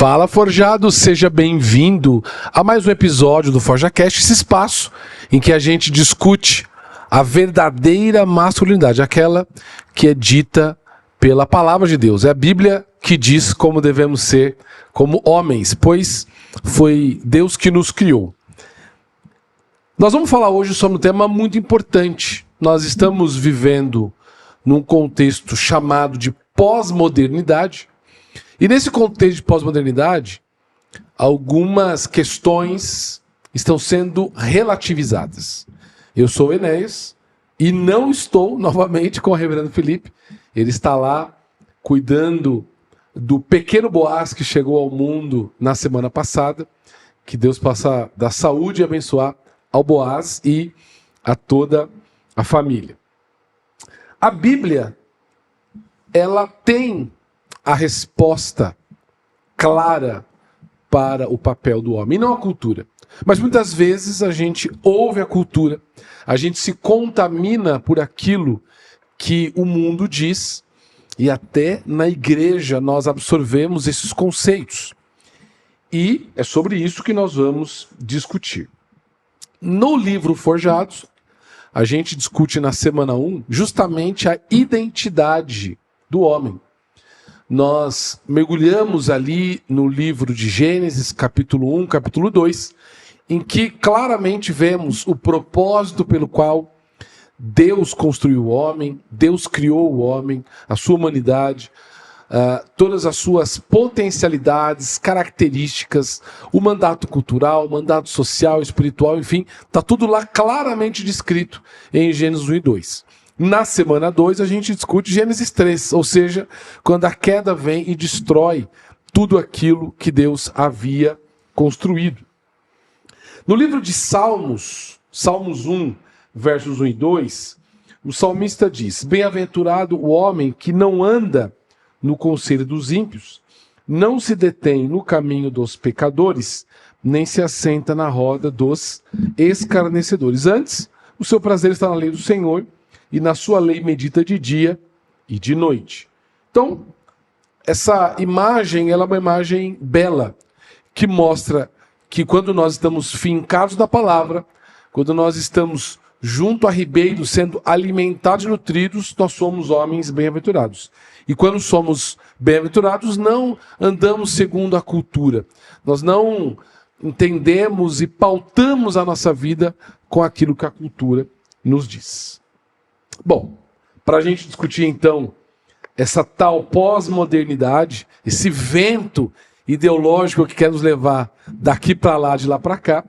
Fala, Forjado, seja bem-vindo a mais um episódio do ForjaCast, esse espaço em que a gente discute a verdadeira masculinidade, aquela que é dita pela palavra de Deus. É a Bíblia que diz como devemos ser como homens, pois foi Deus que nos criou. Nós vamos falar hoje sobre um tema muito importante. Nós estamos vivendo num contexto chamado de pós-modernidade. E nesse contexto de pós-modernidade, algumas questões estão sendo relativizadas. Eu sou o Enéas e não estou novamente com o reverendo Felipe. Ele está lá cuidando do pequeno Boaz que chegou ao mundo na semana passada. Que Deus possa dar saúde e abençoar ao Boaz e a toda a família. A Bíblia, ela tem a resposta clara para o papel do homem, e não a cultura. Mas muitas vezes a gente ouve a cultura, a gente se contamina por aquilo que o mundo diz, e até na igreja nós absorvemos esses conceitos. E é sobre isso que nós vamos discutir. No livro Forjados, a gente discute na semana 1 justamente a identidade do homem. Nós mergulhamos ali no livro de Gênesis, capítulo 1, capítulo 2, em que claramente vemos o propósito pelo qual Deus construiu o homem, Deus criou o homem, a sua humanidade, todas as suas potencialidades, características, o mandato cultural, o mandato social, espiritual, enfim, está tudo lá claramente descrito em Gênesis 1 e 2. Na semana 2 a gente discute Gênesis 3, ou seja, quando a queda vem e destrói tudo aquilo que Deus havia construído. No livro de Salmos, Salmos 1, versos 1 e 2, o salmista diz: "Bem-aventurado o homem que não anda no conselho dos ímpios, não se detém no caminho dos pecadores, nem se assenta na roda dos escarnecedores. Antes, o seu prazer está na lei do Senhor, e na sua lei medita de dia e de noite." Então, essa imagem, ela é uma imagem bela, que mostra que quando nós estamos fincados na palavra, quando nós estamos junto a ribeiro, sendo alimentados e nutridos, nós somos homens bem-aventurados. E quando somos bem-aventurados, não andamos segundo a cultura. Nós não entendemos e pautamos a nossa vida com aquilo que a cultura nos diz. Bom, para a gente discutir então essa tal pós-modernidade, esse vento ideológico que quer nos levar daqui para lá, de lá para cá,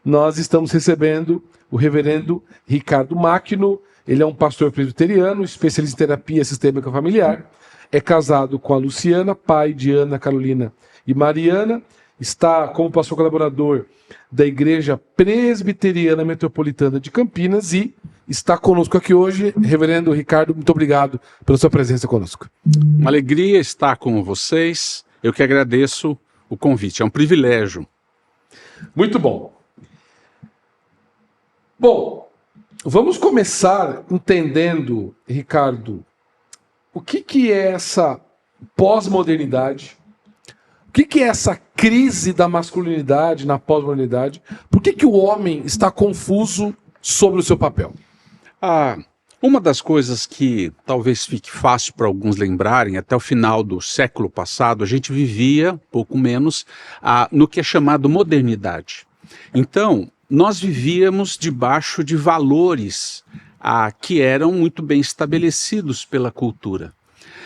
nós estamos recebendo o reverendo Ricardo Macchino. Ele é um pastor presbiteriano, especialista em terapia sistêmica familiar, é casado com a Luciana, pai de Ana Carolina e Mariana, está como pastor colaborador da Igreja Presbiteriana Metropolitana de Campinas e está conosco aqui hoje. Reverendo Ricardo, muito obrigado pela sua presença conosco. Uma alegria estar com vocês. Eu que agradeço o convite, é um privilégio. Muito bom. Bom, vamos começar entendendo, Ricardo, o que é essa pós-modernidade? O que é essa crise da masculinidade na pós-modernidade? Por que o homem está confuso sobre o seu papel? Uma das coisas que talvez fique fácil para alguns lembrarem, até o final do século passado, a gente vivia, pouco menos, no que é chamado modernidade. Então, nós vivíamos debaixo de valores que eram muito bem estabelecidos pela cultura.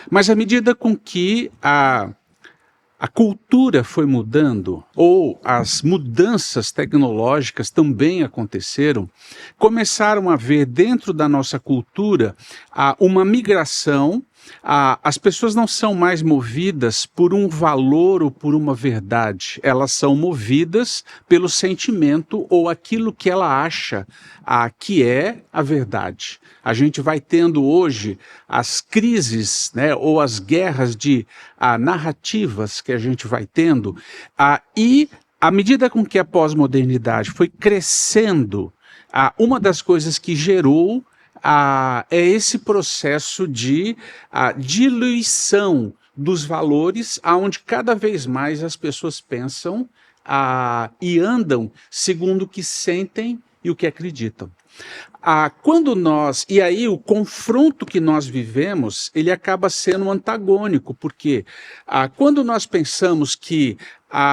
Mas à medida com que a cultura foi mudando, ou as mudanças tecnológicas também aconteceram, começaram a haver dentro da nossa cultura uma migração. As pessoas não são mais movidas por um valor ou por uma verdade, elas são movidas pelo sentimento ou aquilo que ela acha que é a verdade. A gente vai tendo hoje as crises, né, ou as guerras de narrativas que a gente vai tendo, e à medida com que a pós-modernidade foi crescendo, uma das coisas que gerou é esse processo de diluição dos valores, aonde cada vez mais as pessoas pensam e andam segundo o que sentem e o que acreditam. E aí o confronto que nós vivemos, ele acaba sendo antagônico, porque quando nós pensamos que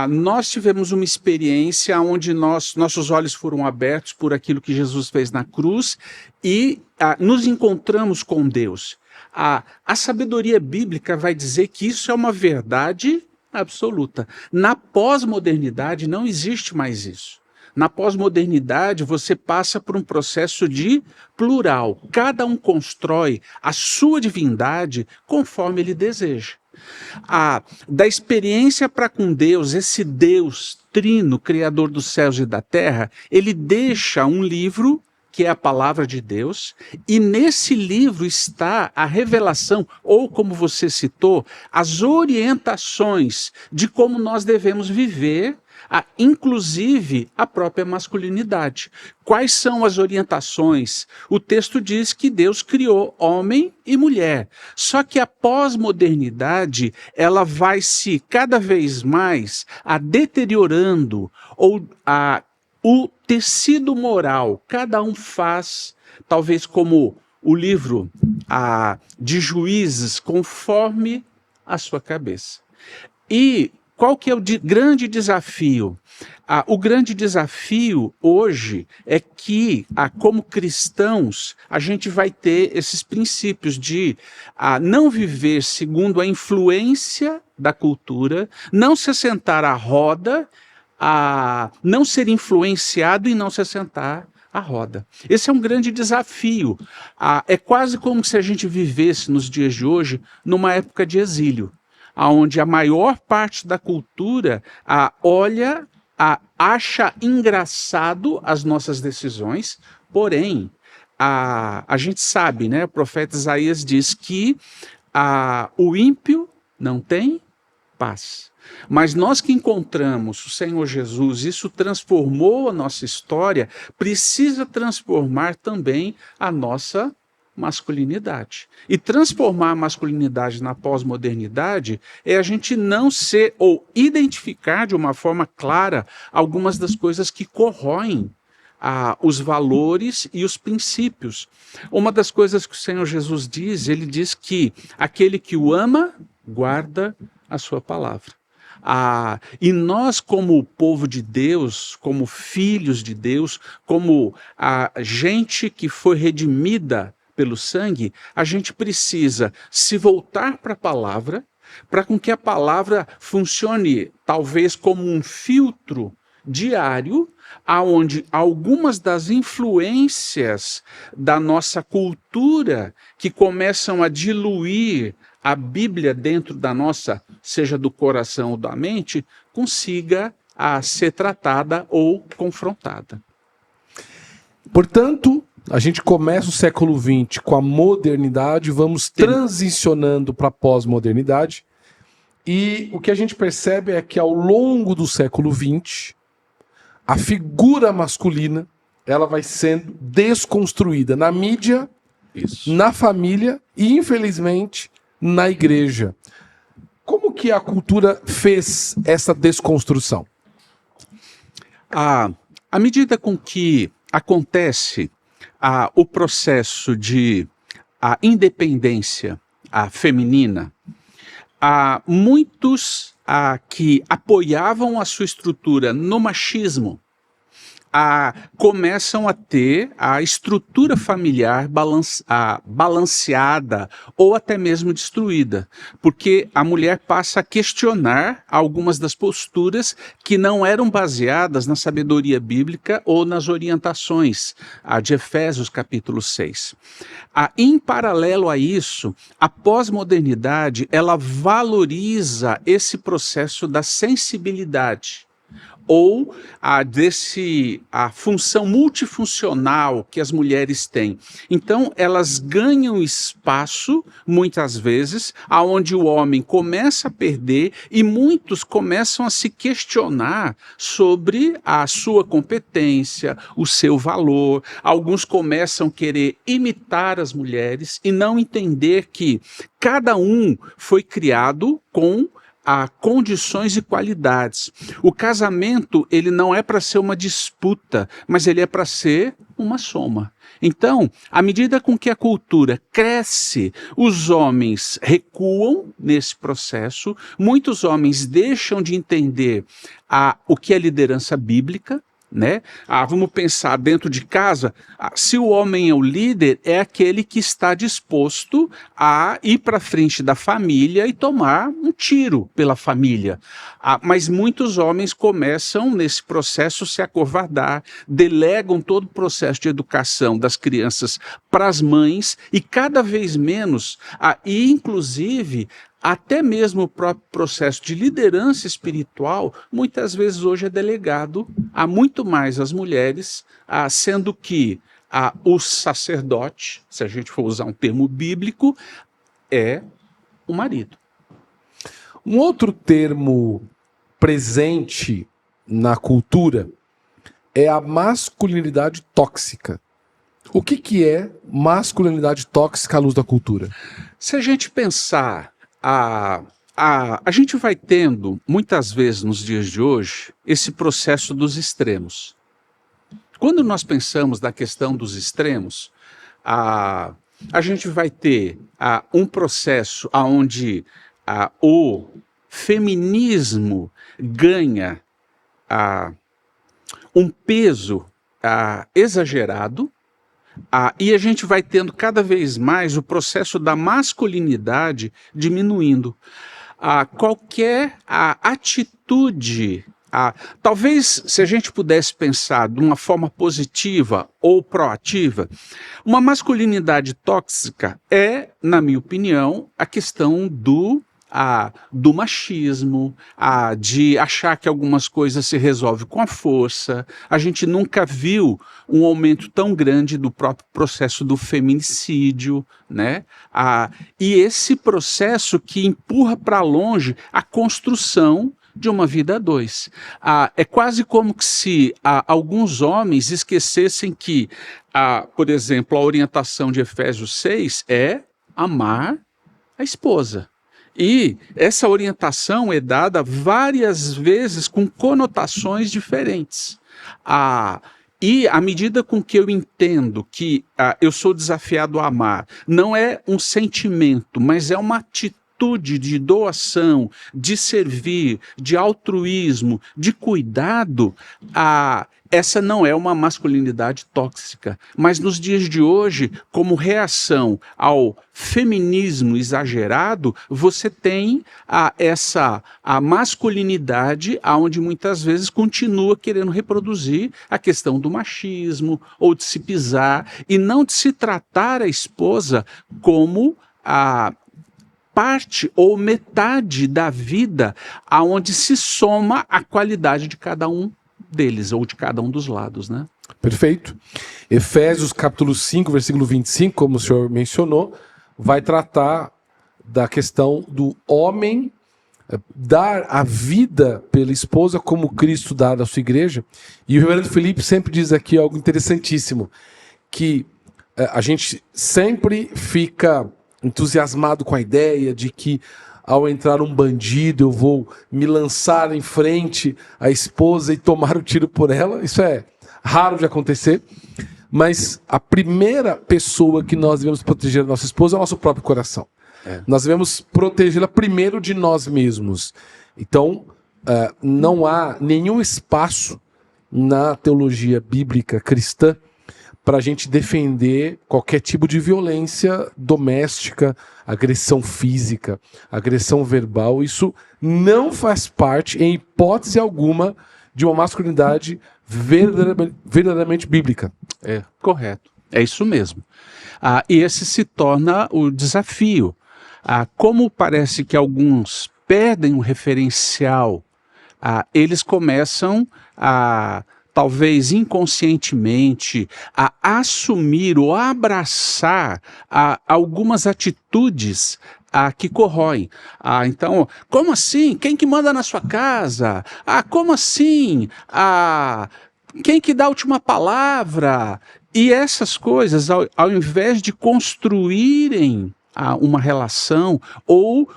nós tivemos uma experiência onde nossos olhos foram abertos por aquilo que Jesus fez na cruz e nos encontramos com Deus. A sabedoria bíblica vai dizer que isso é uma verdade absoluta. Na pós-modernidade não existe mais isso. Na pós-modernidade, você passa por um processo de plural. Cada um constrói a sua divindade conforme ele deseja. Da experiência para com Deus, esse Deus trino, criador dos céus e da terra, ele deixa um livro, que é a palavra de Deus, e nesse livro está a revelação, ou como você citou, as orientações de como nós devemos viver, inclusive a própria masculinidade. Quais são as orientações? O texto diz que Deus criou homem e mulher. Só que a pós-modernidade, ela vai se cada vez mais deteriorando, ou o tecido moral, cada um faz, talvez como o livro de Juízes, conforme a sua cabeça. E qual que é o grande desafio? O grande desafio hoje é que, como cristãos, a gente vai ter esses princípios de não viver segundo a influência da cultura, não se assentar à roda, não ser influenciado e não se assentar à roda. Esse é um grande desafio. É quase como se a gente vivesse nos dias de hoje numa época de exílio, onde a maior parte da cultura acha engraçado as nossas decisões, porém, a gente sabe, né? O profeta Isaías diz que o ímpio não tem paz. Mas nós que encontramos o Senhor Jesus, isso transformou a nossa história, precisa transformar também a nossa masculinidade. E transformar a masculinidade na pós-modernidade é a gente não ser ou identificar de uma forma clara algumas das coisas que corroem os valores e os princípios. Uma das coisas que o Senhor Jesus diz, ele diz que aquele que o ama, guarda a sua palavra. E nós, como povo de Deus, como filhos de Deus, como gente que foi redimida pelo sangue, a gente precisa se voltar para a palavra, para com que a palavra funcione talvez como um filtro diário, aonde algumas das influências da nossa cultura que começam a diluir a Bíblia dentro da nossa, seja do coração ou da mente, consiga ser tratada ou confrontada. Portanto, a gente começa o século XX com a modernidade, vamos transicionando para a pós-modernidade, e o que a gente percebe é que ao longo do século XX, a figura masculina ela vai sendo desconstruída na mídia, na família e, infelizmente, na igreja. Como que a cultura fez essa desconstrução? À medida com que acontece o processo de independência feminina, muitos que apoiavam a sua estrutura no machismo começam a ter a estrutura familiar balanceada ou até mesmo destruída, porque a mulher passa a questionar algumas das posturas que não eram baseadas na sabedoria bíblica ou nas orientações de Efésios capítulo 6. Em paralelo a isso, a pós-modernidade ela valoriza esse processo da sensibilidade, ou a função multifuncional que as mulheres têm. Então, elas ganham espaço, muitas vezes, aonde o homem começa a perder e muitos começam a se questionar sobre a sua competência, o seu valor. Alguns começam a querer imitar as mulheres e não entender que cada um foi criado com condições e qualidades. O casamento, ele não é para ser uma disputa, mas ele é para ser uma soma. Então, à medida com que a cultura cresce, os homens recuam nesse processo, muitos homens deixam de entender o que é liderança bíblica, né? Vamos pensar dentro de casa, se o homem é o líder, é aquele que está disposto a ir para frente da família e tomar um tiro pela família. Mas muitos homens começam nesse processo a se acovardar, delegam todo o processo de educação das crianças para as mães e cada vez menos, e inclusive até mesmo o próprio processo de liderança espiritual, muitas vezes hoje é delegado a muito mais as mulheres, sendo que o sacerdote, se a gente for usar um termo bíblico, é o marido. Um outro termo presente na cultura é a masculinidade tóxica. O que é masculinidade tóxica à luz da cultura? Se a gente pensar, a gente vai tendo, muitas vezes nos dias de hoje, esse processo dos extremos. Quando nós pensamos na questão dos extremos, a gente vai ter um processo onde o feminismo ganha um peso exagerado, e a gente vai tendo cada vez mais o processo da masculinidade diminuindo. Qualquer atitude, talvez se a gente pudesse pensar de uma forma positiva ou proativa, uma masculinidade tóxica é, na minha opinião, a questão do machismo, de achar que algumas coisas se resolvem com a força. A gente nunca viu um aumento tão grande do próprio processo do feminicídio, né? E esse processo que empurra para longe a construção de uma vida a dois. É quase como se alguns homens esquecessem que, por exemplo, a orientação de Efésios 6 é amar a esposa. E essa orientação é dada várias vezes com conotações diferentes. E à medida com que eu entendo que eu sou desafiado a amar, não é um sentimento, mas é uma atitude de doação, de servir, de altruísmo, de cuidado, essa não é uma masculinidade tóxica. Mas nos dias de hoje, como reação ao feminismo exagerado, você tem a masculinidade onde muitas vezes continua querendo reproduzir a questão do machismo ou de se pisar e não de se tratar a esposa como parte ou metade da vida aonde se soma a qualidade de cada um deles, ou de cada um dos lados, né? Perfeito. Efésios capítulo 5, versículo 25, como o senhor mencionou, vai tratar da questão do homem dar a vida pela esposa como Cristo dá à sua igreja. E o reverendo Felipe sempre diz aqui algo interessantíssimo, que a gente sempre fica entusiasmado com a ideia de que ao entrar um bandido eu vou me lançar em frente à esposa e tomar o tiro por ela. Isso é raro de acontecer, mas a primeira pessoa que nós devemos proteger a nossa esposa é o nosso próprio coração. Nós devemos protegê-la primeiro de nós mesmos. Então, não há nenhum espaço na teologia bíblica cristã para a gente defender qualquer tipo de violência doméstica, agressão física, agressão verbal. Isso não faz parte, em hipótese alguma, de uma masculinidade verdadeiramente bíblica. Correto. É isso mesmo. E esse se torna o desafio. Como parece que alguns perdem o referencial eles começam a, talvez inconscientemente, a assumir ou a abraçar algumas atitudes que corroem. Então, como assim? Quem que manda na sua casa? Como assim? Quem que dá a última palavra? E essas coisas, ao invés de construírem uma relação ou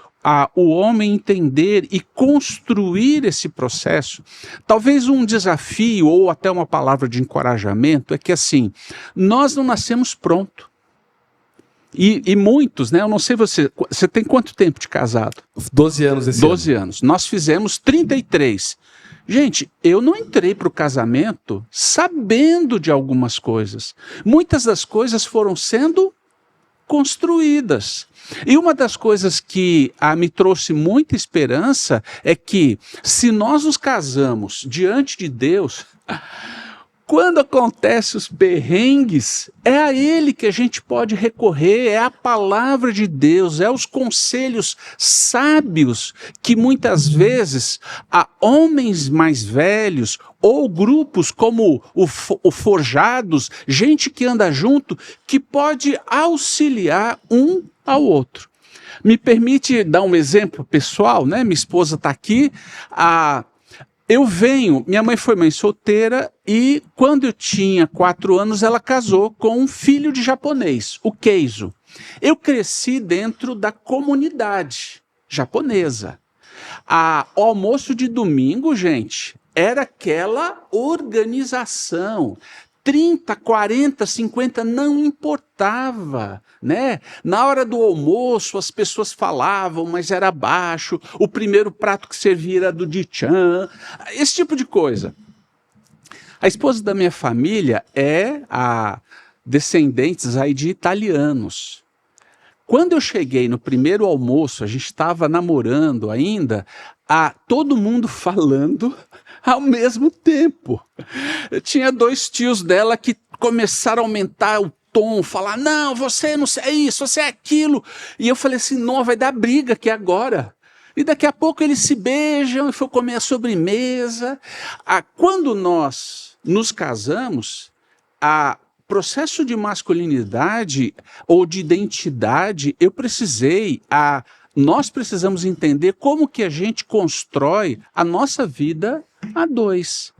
o homem entender e construir esse processo, talvez um desafio ou até uma palavra de encorajamento é que assim, nós não nascemos pronto. E muitos, né? Eu não sei você tem quanto tempo de casado? 12 anos esse 12 ano. anos. Nós fizemos 33. Gente, eu não entrei para o casamento sabendo de algumas coisas. Muitas das coisas foram sendo construídas. E uma das coisas que me trouxe muita esperança é que, se nós nos casamos diante de Deus, quando acontecem os perrengues, é a Ele que a gente pode recorrer, é a palavra de Deus, é os conselhos sábios que muitas vezes homens mais velhos ou grupos como o Forjados, gente que anda junto, que pode auxiliar um ao outro. Me permite dar um exemplo pessoal, né? Minha esposa está aqui, minha mãe foi mãe solteira e quando eu tinha 4 anos ela casou com um filho de japonês, o Keizo. Eu cresci dentro da comunidade japonesa. O almoço de domingo, gente, era aquela organização. 30, 40, 50, não importava, né? Na hora do almoço as pessoas falavam, mas era baixo, o primeiro prato que servia era do Dichan, esse tipo de coisa. A esposa da minha família é descendentes aí de italianos. Quando eu cheguei no primeiro almoço, a gente estava namorando ainda, todo mundo falando ao mesmo tempo. Eu tinha 2 tios dela que começaram a aumentar o tom, falar, não, você não é isso, você é aquilo. E eu falei assim, não, vai dar briga aqui agora. E daqui a pouco eles se beijam e foi comer a sobremesa. Quando nós nos casamos, processo de masculinidade ou de identidade, nós precisamos entender como que a gente constrói a nossa vida a 2.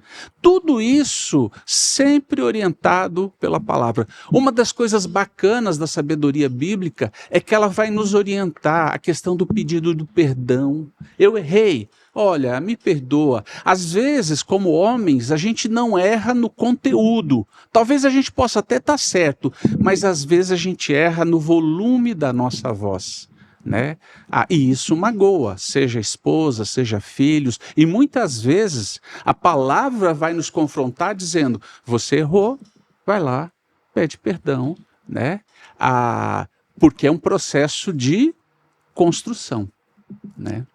Tudo isso sempre orientado pela palavra. Uma das coisas bacanas da sabedoria bíblica é que ela vai nos orientar a questão do pedido do perdão. Eu errei. Olha, me perdoa. Às vezes, como homens, a gente não erra no conteúdo. Talvez a gente possa até estar certo, mas às vezes a gente erra no volume da nossa voz, né? E isso magoa, seja esposa, seja filhos, e muitas vezes a palavra vai nos confrontar dizendo, você errou, vai lá, pede perdão, né? Porque é um processo de construção, né?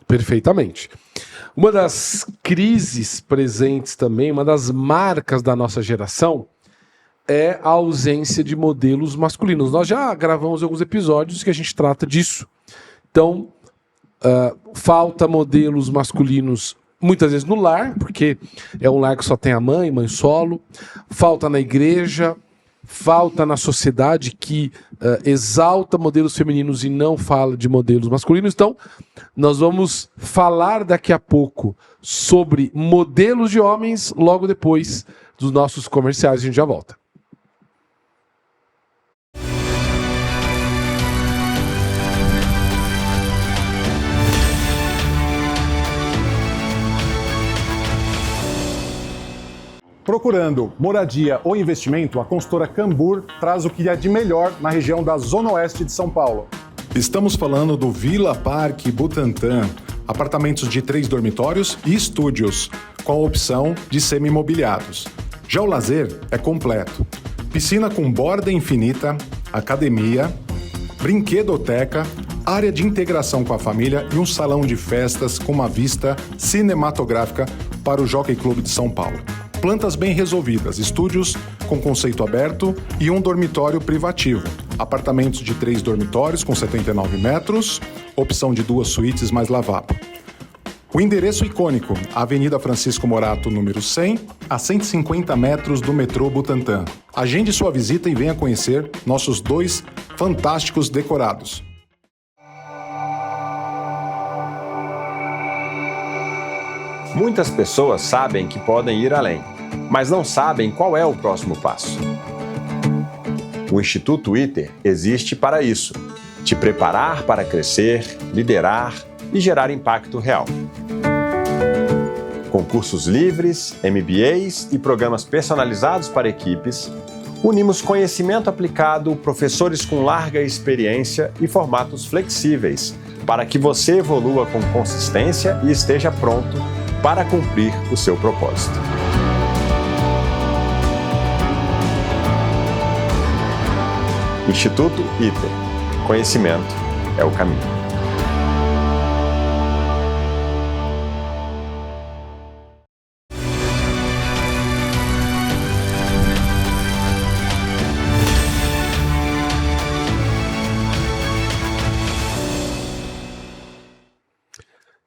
Perfeitamente. Uma das crises presentes também, uma das marcas da nossa geração é a ausência de modelos masculinos. Nós já gravamos alguns episódios que a gente trata disso. Então, falta modelos masculinos muitas vezes no lar, porque é um lar que só tem a mãe solo. Falta na igreja, falta na sociedade que exalta modelos femininos e não fala de modelos masculinos. Então, nós vamos falar daqui a pouco sobre modelos de homens logo depois dos nossos comerciais. A gente já volta. Procurando moradia ou investimento, a consultora Cambur traz o que há de melhor na região da Zona Oeste de São Paulo. Estamos falando do Vila Parque Butantã, apartamentos de 3 dormitórios e estúdios, com a opção de semi-imobiliados. Já o lazer é completo. Piscina com borda infinita, academia, brinquedoteca, área de integração com a família e um salão de festas com uma vista cinematográfica para o Jockey Club de São Paulo. Plantas bem resolvidas, estúdios com conceito aberto e um dormitório privativo. Apartamentos de 3 dormitórios com 79 metros, opção de 2 suítes mais lavabo. O endereço icônico, Avenida Francisco Morato, número 100, a 150 metros do metrô Butantã. Agende sua visita e venha conhecer nossos 2 fantásticos decorados. Muitas pessoas sabem que podem ir além, mas não sabem qual é o próximo passo. O Instituto ITER existe para isso: te preparar para crescer, liderar e gerar impacto real. Com cursos livres, MBAs e programas personalizados para equipes, unimos conhecimento aplicado, professores com larga experiência e formatos flexíveis, para que você evolua com consistência e esteja pronto para cumprir o seu propósito. Instituto ITER. Conhecimento é o caminho.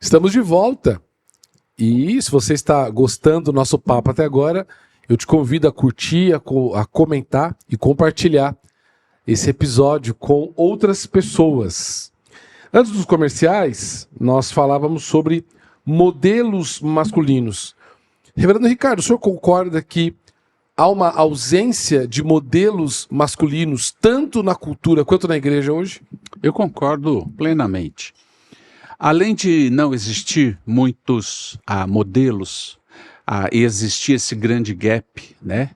Estamos de volta. E se você está gostando do nosso papo até agora, eu te convido a curtir, a comentar e compartilhar esse episódio com outras pessoas. Antes dos comerciais, nós falávamos sobre modelos masculinos. Reverendo Ricardo, o senhor concorda que há uma ausência de modelos masculinos tanto na cultura quanto na igreja hoje? Eu concordo plenamente. Além de não existir muitos modelos, existir esse grande gap, né?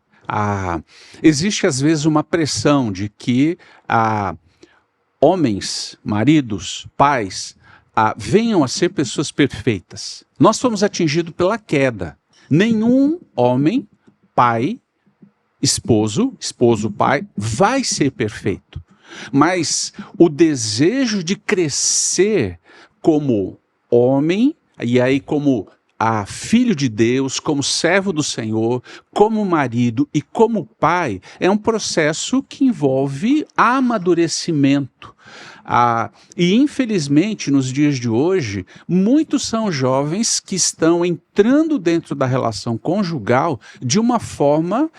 Existe às vezes uma pressão de que homens, maridos, pais, venham a ser pessoas perfeitas. Nós fomos atingidos pela queda. Nenhum homem, pai, esposo, pai, vai ser perfeito. Mas o desejo de crescer como homem, e aí como filho de Deus, como servo do Senhor, como marido e como pai, é um processo que envolve amadurecimento. E infelizmente, nos dias de hoje, muitos são jovens que estão entrando dentro da relação conjugal de uma forma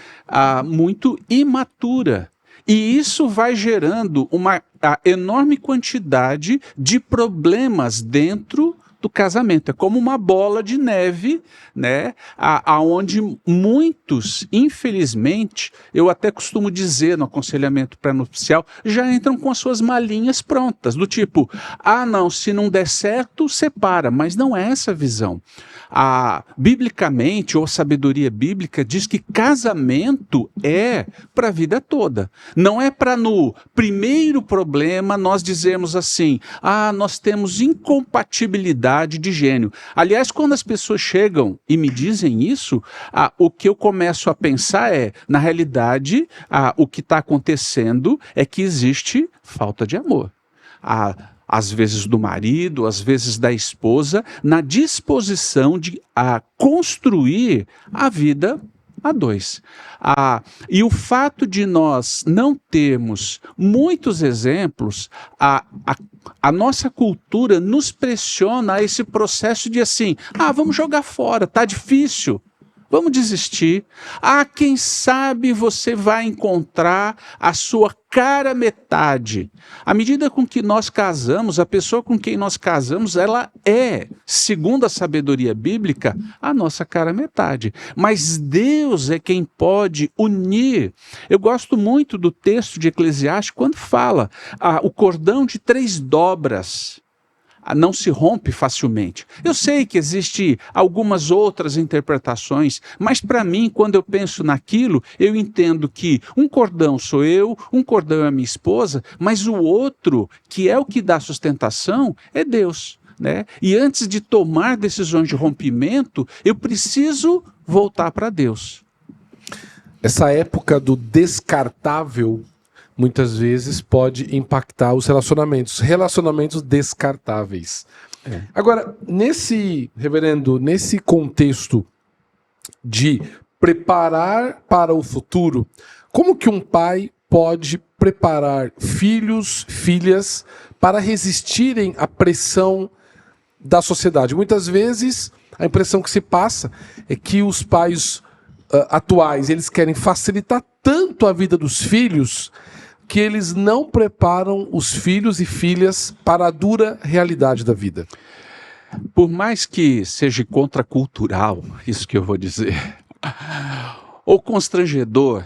muito imatura. E isso vai gerando uma enorme quantidade de problemas dentro do casamento. É como uma bola de neve, né? Aonde muitos, infelizmente, eu até costumo dizer no aconselhamento pré-nupcial, já entram com as suas malinhas prontas, do tipo, não, se não der certo, separa, mas não é essa a visão. Biblicamente, ou sabedoria bíblica, diz que casamento é para a vida toda. Não é para no primeiro problema nós dizermos assim, nós temos incompatibilidade de gênio. Aliás, quando as pessoas chegam e me dizem isso, o que eu começo a pensar na realidade, o que está acontecendo é que existe falta de amor. Às vezes do marido, às vezes da esposa, na disposição de construir a vida a dois. E o fato de nós não termos muitos exemplos, a nossa cultura nos pressiona a esse processo de assim, vamos jogar fora, tá difícil. Vamos desistir. Quem sabe você vai encontrar a sua cara metade. À medida com que nós casamos, a pessoa com quem nós casamos, ela é, segundo a sabedoria bíblica, a nossa cara metade. Mas Deus é quem pode unir. Eu gosto muito do texto de Eclesiastes quando fala o cordão de 3 dobras. Não se rompe facilmente. Eu sei que existem algumas outras interpretações, mas para mim, quando eu penso naquilo, eu entendo que um cordão sou eu, um cordão é a minha esposa, mas o outro, que é o que dá sustentação, é Deus. Né? E antes de tomar decisões de rompimento, eu preciso voltar para Deus. Essa época do descartável muitas vezes pode impactar os relacionamentos descartáveis. Agora, reverendo, nesse contexto de preparar para o futuro, como que um pai pode preparar filhos, filhas, para resistirem à pressão da sociedade. Muitas vezes a impressão que se passa é que os pais atuais, eles querem facilitar tanto a vida dos filhos que eles não preparam os filhos e filhas para a dura realidade da vida. Por mais que seja contracultural, isso que eu vou dizer, ou constrangedor,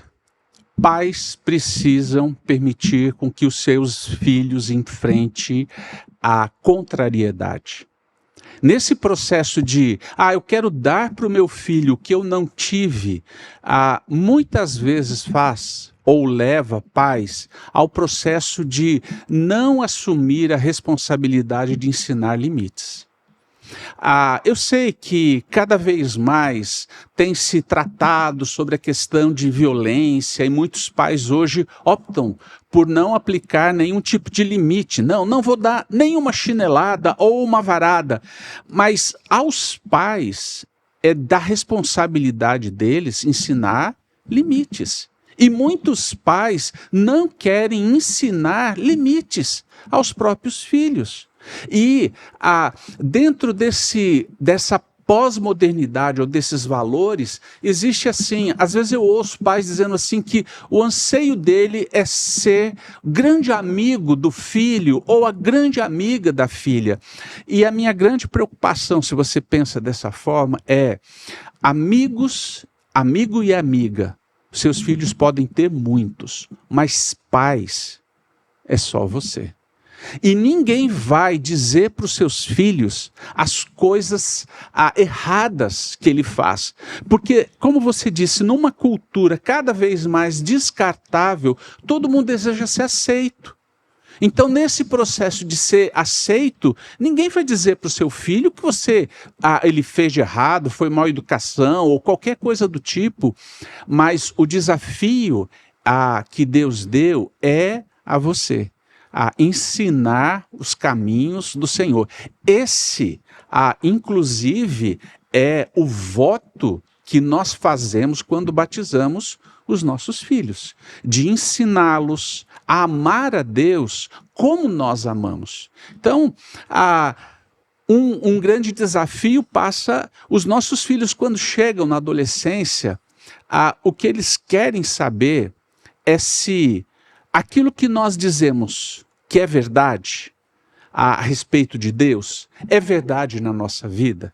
pais precisam permitir com que os seus filhos enfrentem a contrariedade. Nesse processo de, eu quero dar para o meu filho o que eu não tive, muitas vezes faz ou leva pais ao processo de não assumir a responsabilidade de ensinar limites. Eu sei que cada vez mais tem se tratado sobre a questão de violência e muitos pais hoje optam por não aplicar nenhum tipo de limite. Não vou dar nenhuma chinelada ou uma varada. Mas aos pais é da responsabilidade deles ensinar limites. E muitos pais não querem ensinar limites aos próprios filhos. E dentro dessa pós-modernidade ou desses valores, existe assim, às vezes eu ouço pais dizendo assim que o anseio dele é ser grande amigo do filho ou a grande amiga da filha. E a minha grande preocupação, se você pensa dessa forma, é amigo e amiga. Seus filhos podem ter muitos, mas pais é só você. E ninguém vai dizer para os seus filhos as coisas erradas que ele faz. Porque, como você disse, numa cultura cada vez mais descartável, todo mundo deseja ser aceito. Então, nesse processo de ser aceito, ninguém vai dizer para o seu filho que ele fez de errado, foi mal educação ou qualquer coisa do tipo. Mas o desafio que Deus deu é a você. A ensinar os caminhos do Senhor. Esse, inclusive, é o voto que nós fazemos quando batizamos os nossos filhos, de ensiná-los a amar a Deus como nós amamos. Então, um grande desafio passa os nossos filhos quando chegam na adolescência, o que eles querem saber é se aquilo que nós dizemos que é verdade a respeito de Deus é verdade na nossa vida.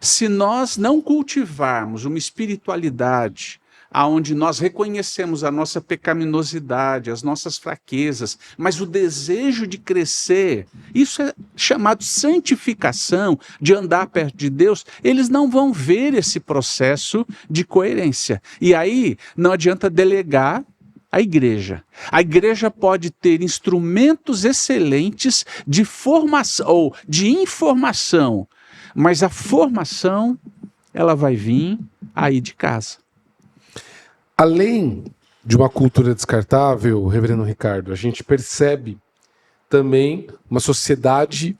Se nós não cultivarmos uma espiritualidade onde nós reconhecemos a nossa pecaminosidade, as nossas fraquezas, mas o desejo de crescer, isso é chamado santificação, de andar perto de Deus, eles não vão ver esse processo de coerência. E aí não adianta delegar a igreja. A igreja pode ter instrumentos excelentes de formação ou de informação, mas a formação ela vai vir aí de casa. Além de uma cultura descartável, reverendo Ricardo, a gente percebe também uma sociedade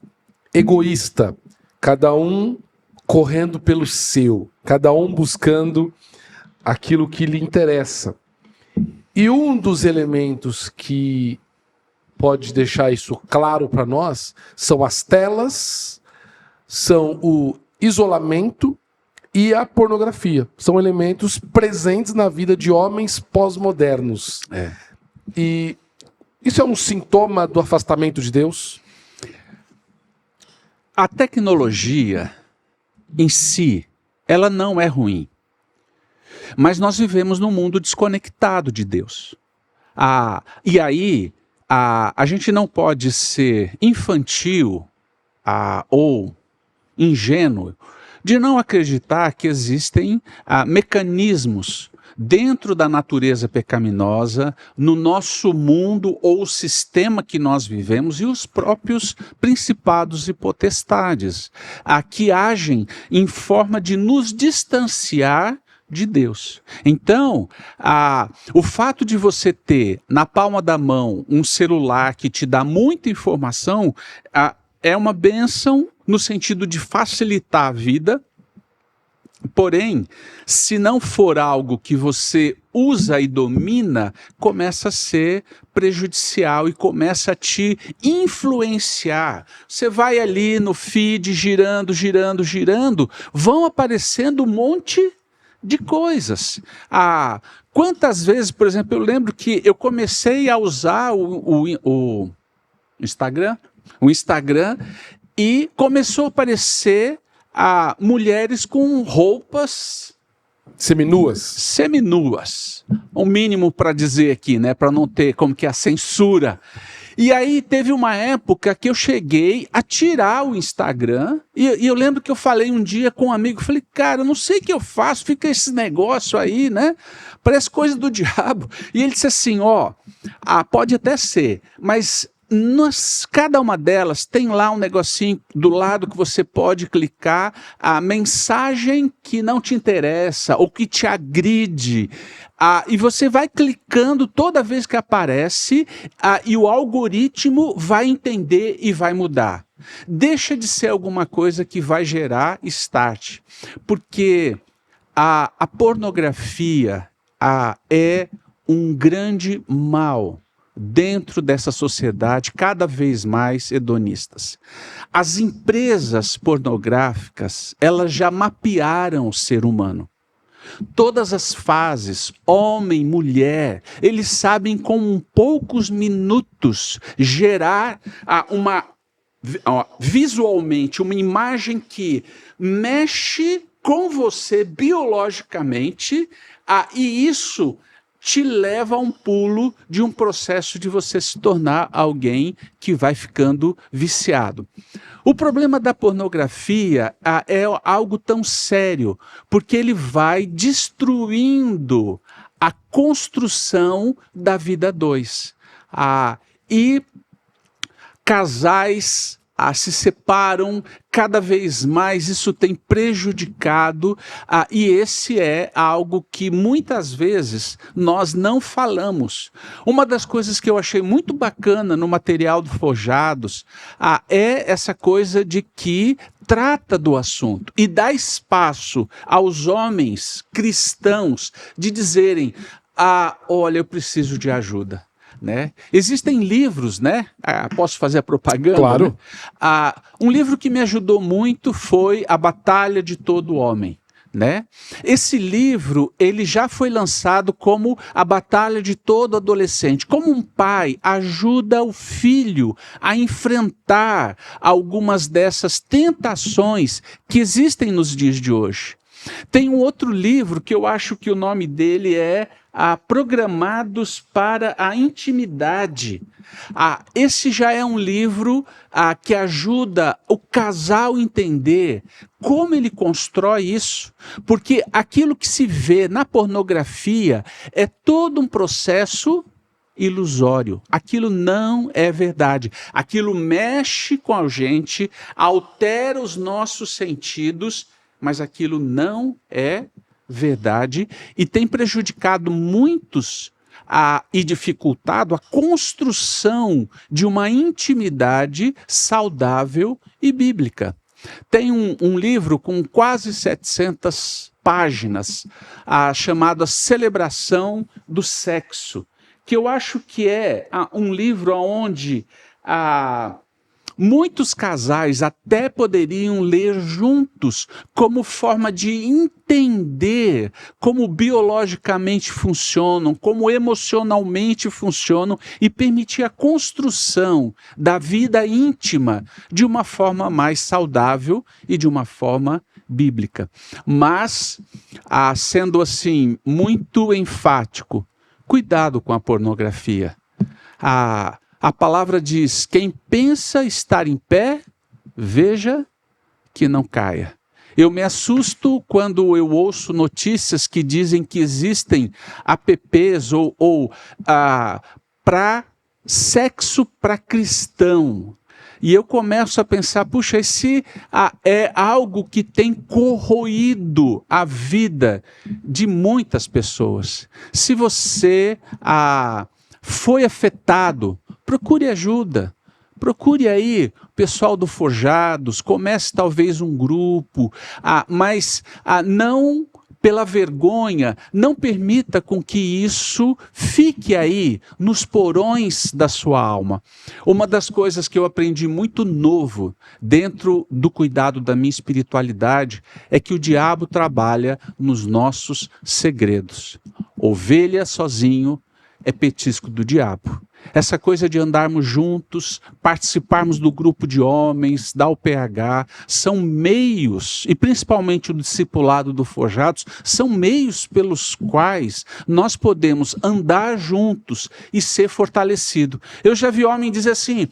egoísta, cada um correndo pelo seu, cada um buscando aquilo que lhe interessa. E um dos elementos que pode deixar isso claro para nós são as telas, são o isolamento e a pornografia. São elementos presentes na vida de homens pós-modernos. E isso é um sintoma do afastamento de Deus? A tecnologia em si, ela não é ruim. Mas nós vivemos num mundo desconectado de Deus. E aí, a gente não pode ser infantil ou ingênuo de não acreditar que existem mecanismos dentro da natureza pecaminosa, no nosso mundo ou sistema que nós vivemos e os próprios principados e potestades, que agem em forma de nos distanciar de Deus. Então, o fato de você ter na palma da mão um celular que te dá muita informação é uma bênção no sentido de facilitar a vida, Porém, se não for algo que você usa e domina, começa a ser prejudicial e começa a te influenciar. Você vai ali no feed, girando, girando, girando, vão aparecendo um monte de coisas. Quantas vezes, por exemplo, eu lembro que eu comecei a usar o Instagram, e começou a aparecer mulheres com roupas seminuas. O mínimo para dizer aqui, né, para não ter como que a censura. E aí teve uma época que eu cheguei a tirar o Instagram, e eu lembro que eu falei um dia com um amigo, falei, cara, eu não sei o que eu faço, fica esse negócio aí, né? Parece coisa do diabo. E ele disse assim, pode até ser, mas cada uma delas tem lá um negocinho do lado que você pode clicar, a mensagem que não te interessa ou que te agride, e você vai clicando toda vez que aparece, e o algoritmo vai entender e vai mudar. Deixa de ser alguma coisa que vai gerar start, porque a pornografia é um grande mal dentro dessa sociedade cada vez mais hedonistas. As empresas pornográficas, elas já mapearam o ser humano. Todas as fases, homem, mulher, eles sabem com poucos minutos gerar visualmente uma imagem que mexe com você biologicamente, e isso te leva a um pulo de um processo de você se tornar alguém que vai ficando viciado. O problema da pornografia é algo tão sério, porque ele vai destruindo a construção da vida a dois. E casais se separam cada vez mais, isso tem prejudicado, e esse é algo que muitas vezes nós não falamos. Uma das coisas que eu achei muito bacana no material do Forjados é essa coisa de que trata do assunto e dá espaço aos homens cristãos de dizerem, olha, eu preciso de ajuda. Né? Existem livros, né? Posso fazer a propaganda? Claro. Né? Um livro que me ajudou muito foi A Batalha de Todo Homem. Né? Esse livro ele já foi lançado como a batalha de todo adolescente. Como um pai ajuda o filho a enfrentar algumas dessas tentações que existem nos dias de hoje. Tem um outro livro que eu acho que o nome dele é Programados para a Intimidade. Esse já é um livro que ajuda o casal a entender como ele constrói isso, porque aquilo que se vê na pornografia é todo um processo ilusório. Aquilo não é verdade. Aquilo mexe com a gente, altera os nossos sentidos, mas aquilo não é verdade e tem prejudicado muitos e dificultado a construção de uma intimidade saudável e bíblica. Tem um livro com quase 700 páginas chamado A Celebração do Sexo, que eu acho que é um livro onde muitos casais até poderiam ler juntos como forma de entender como biologicamente funcionam, como emocionalmente funcionam e permitir a construção da vida íntima de uma forma mais saudável e de uma forma bíblica. Mas, sendo assim muito enfático, cuidado com a pornografia. A palavra diz, quem pensa estar em pé, veja que não caia. Eu me assusto quando eu ouço notícias que dizem que existem apps para sexo para cristão. E eu começo a pensar, puxa, esse é algo que tem corroído a vida de muitas pessoas. Se você foi afetado, procure ajuda. procure aí o pessoal do Forjados, comece talvez um grupo, mas não pela vergonha, não permita com que isso fique aí nos porões da sua alma. Uma das coisas que eu aprendi muito novo dentro do cuidado da minha espiritualidade é que o diabo trabalha nos nossos segredos. Ovelha sozinho é petisco do diabo. Essa coisa de andarmos juntos, participarmos do grupo de homens, da UPH, são meios, e principalmente o discipulado do Forjados, são meios pelos quais nós podemos andar juntos e ser fortalecido. Eu já vi homem dizer assim,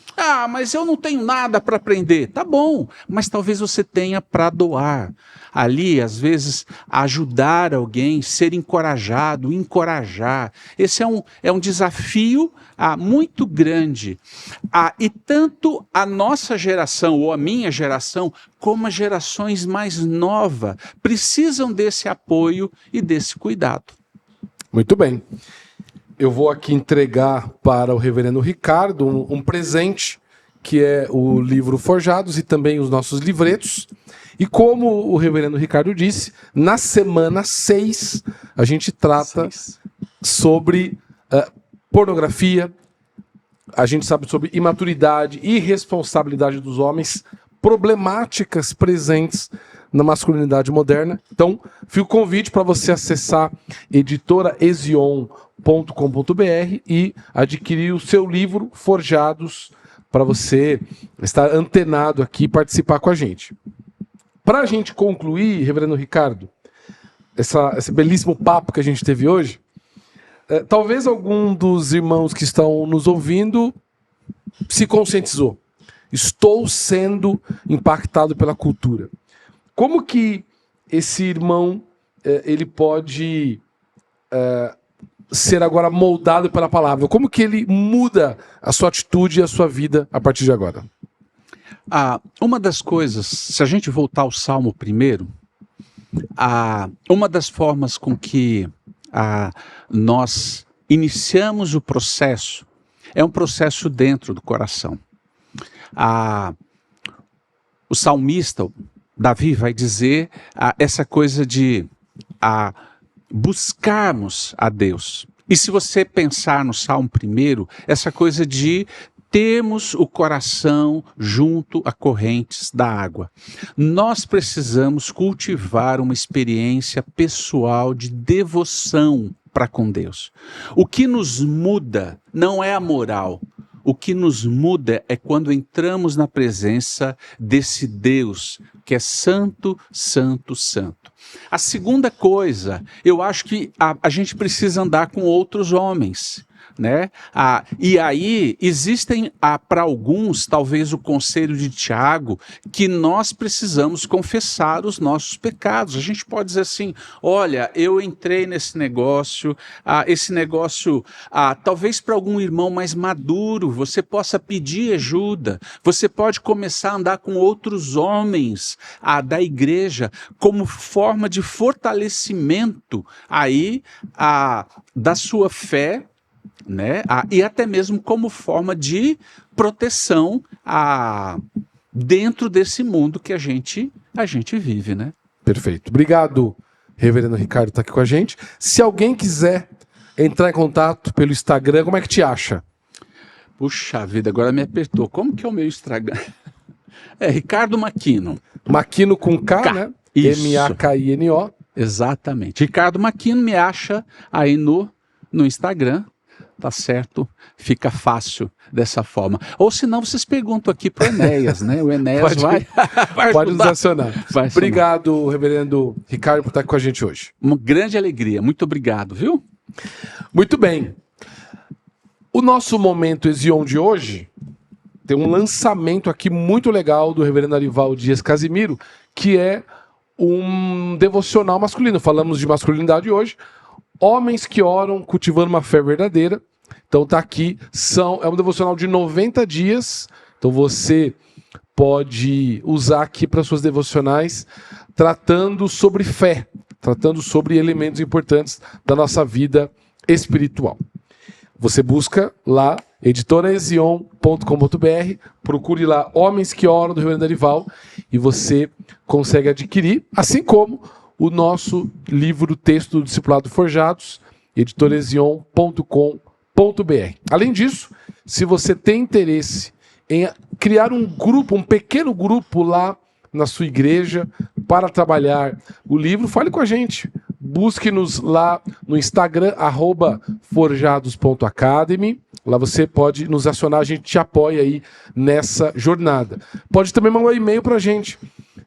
mas eu não tenho nada para aprender. Tá bom, mas talvez você tenha para doar. Ali, às vezes, ajudar alguém, ser encorajado, encorajar. Esse é um desafio muito grande. E tanto a nossa geração, ou a minha geração, como as gerações mais novas, precisam desse apoio e desse cuidado. Muito bem. Eu vou aqui entregar para o reverendo Ricardo um presente, que é o livro Forjados e também os nossos livretos. E como o reverendo Ricardo disse, na semana 6 a gente trata sobre pornografia, a gente sabe sobre imaturidade e irresponsabilidade dos homens, problemáticas presentes na masculinidade moderna. Então, fica o convite para você acessar editoraezion.com.br e adquirir o seu livro Forjados, para você estar antenado aqui e participar com a gente. Para a gente concluir, reverendo Ricardo, esse belíssimo papo que a gente teve hoje, talvez algum dos irmãos que estão nos ouvindo se conscientizou. Estou sendo impactado pela cultura. Como que esse irmão ele pode ser agora moldado pela palavra? Como que ele muda a sua atitude e a sua vida a partir de agora? Uma das coisas, se a gente voltar ao Salmo primeiro, uma das formas com que nós iniciamos o processo é um processo dentro do coração. O salmista, Davi, vai dizer essa coisa de buscarmos a Deus. E se você pensar no Salmo primeiro, essa coisa de termos o coração junto a correntes da água. Nós precisamos cultivar uma experiência pessoal de devoção para com Deus. O que nos muda não é a moral. O que nos muda é quando entramos na presença desse Deus que é santo, santo, santo. A segunda coisa, eu acho que a gente precisa andar com outros homens. Né? E aí existem para alguns, talvez o conselho de Tiago, que nós precisamos confessar os nossos pecados. A gente pode dizer assim, olha, eu entrei nesse negócio, esse negócio, talvez para algum irmão mais maduro, você possa pedir ajuda, você pode começar a andar com outros homens da igreja, como forma de fortalecimento aí da sua fé, né? E até mesmo como forma de proteção dentro desse mundo que a gente vive, né? Perfeito. Obrigado, reverendo Ricardo, por estar aqui com a gente. Se alguém quiser entrar em contato pelo Instagram, como é que te acha? Puxa vida, agora me apertou. Como que é o meu Instagram? É Ricardo Makino. Makino com K, né? Isso. M-A-K-I-N-O. Exatamente. Ricardo Makino, me acha aí no Instagram. Tá certo? Fica fácil dessa forma. Ou senão vocês perguntam aqui para o Enéas, né? O Enéas pode nos acionar. Obrigado, reverendo Ricardo, por estar aqui com a gente hoje. Uma grande alegria. Muito obrigado, viu? Muito bem. O nosso Momento Ezion de hoje tem um lançamento aqui muito legal do reverendo Arival Dias Casimiro, que é um devocional masculino. Falamos de masculinidade hoje. Homens que oram cultivando uma fé verdadeira. Então tá aqui, é um devocional de 90 dias, então você pode usar aqui para suas devocionais, tratando sobre fé, tratando sobre elementos importantes da nossa vida espiritual. Você busca lá editoraezion.com.br, procure lá Homens que Oram, do Reverendo Dorival, e você consegue adquirir, assim como o nosso livro texto do Discipulado Forjados, editoraezion.com.br. Além disso, se você tem interesse em criar um grupo, um pequeno grupo lá na sua igreja para trabalhar o livro, fale com a gente. Busque-nos lá no Instagram, @forjados.academy. Lá você pode nos acionar, a gente te apoia aí nessa jornada. Pode também mandar um e-mail para a gente,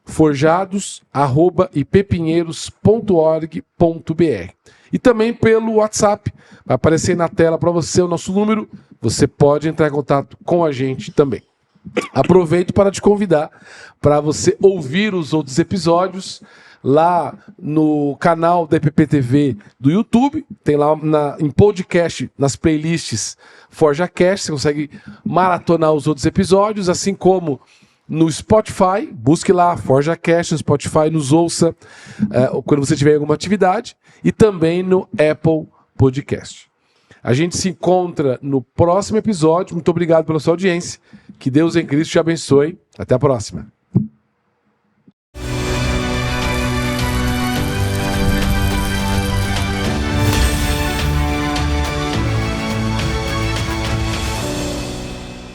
forjados@ipepinheiros.org.br. E também pelo WhatsApp, vai aparecer na tela para você o nosso número, você pode entrar em contato com a gente também. Aproveito para te convidar para você ouvir os outros episódios lá no canal da EPPTV do YouTube, tem lá em podcast, nas playlists ForjaCast, você consegue maratonar os outros episódios, assim como no Spotify, busque lá ForjaCast no Spotify, nos ouça quando você tiver alguma atividade, e também no Apple Podcast. A gente se encontra no próximo episódio. Muito obrigado pela sua audiência. Que Deus em Cristo te abençoe. Até a próxima.